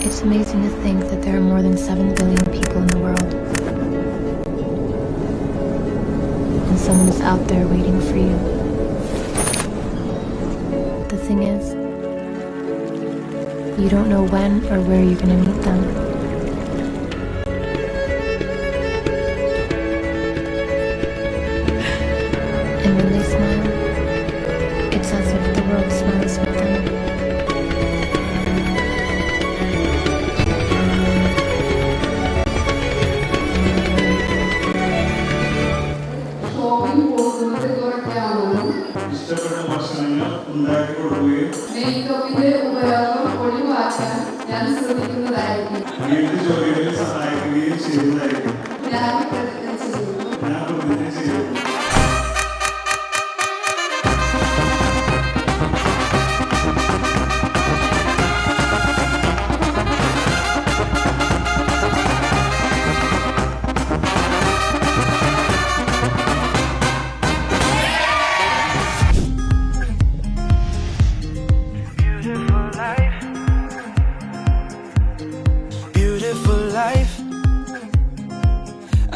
It's amazing to think that there are more than 7 billion people in the world. And someone is out there waiting for you. The thing is, you don't know when or where you're gonna meet them. And when they smile, it's as if the world smiles with them. ഇഷ്ടപ്പെട്ട ഭക്ഷണങ്ങൾ ഉണ്ടാക്കി കൊടുക്കുകയും മേക്കപ്പിന്റെ ഉപയോഗം ഒഴിവാക്കാൻ ഞാൻ ശ്രമിക്കുന്നതായിരിക്കും. വീട്ടു ജോലികളിൽ സഹായിക്കുകയും ചെയ്യുന്നതായിരിക്കും. ഞാൻ പ്രതിജ്ഞ ചെയ്യുന്നു.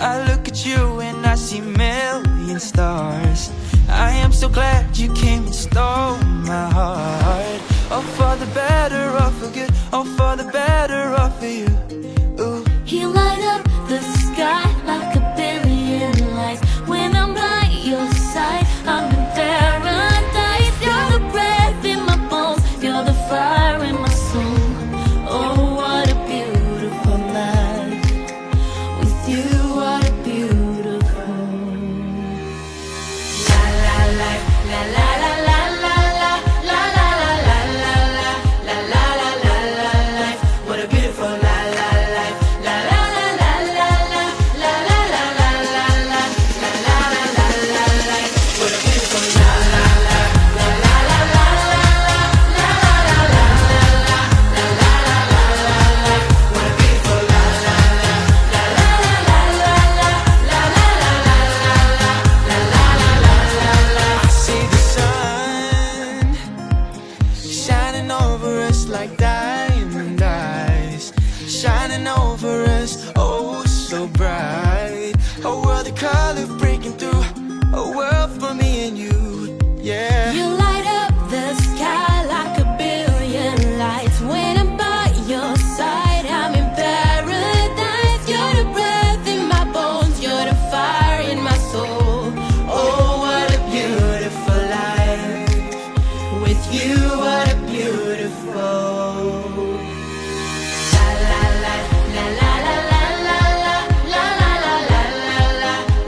I look at you and I see million stars. I am so glad you came and stole my heart. Oh, for the better or for good, oh, for the better or for you. Ooh. You light up the sky like a billion lights. When I'm by your side, I'm in paradise. You're the breath in my bones, you're the fire in my soul. Oh, what a beautiful life. With you, what a beautiful. La la life, la la la la la la la la la la la la la la la la life. What a beautiful la la life. La la la la la la la la la la la la la la la la life. What a beautiful la la la la la la la la la la la la la la la la life. What a beautiful la la la la la la la la la la la la la. I see the sun shining over us like diamond eyes, shining over us, oh so bright. A world of color breaking through, a world for me and you, yeah. You light up the sky like a billion lights. When I'm by your side, I'm in paradise. You're the breath in my bones, you're the fire in my soul. Oh, what a beautiful life. With you, what a beautiful. La la la la la la la la la la la la la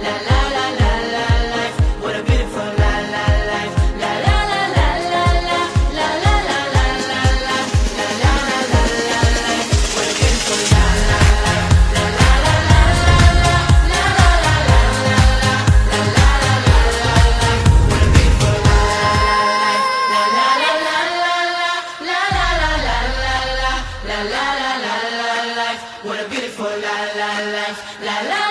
la la la la la life. What a beautiful la la life. La la la la la la la la la la la la la la la la life. What a beautiful la la life. La la la la la la la la la la la la la la life. What a beautiful la la life. La la la la la la la la la la la la la la la la life. What a beautiful la la life. La la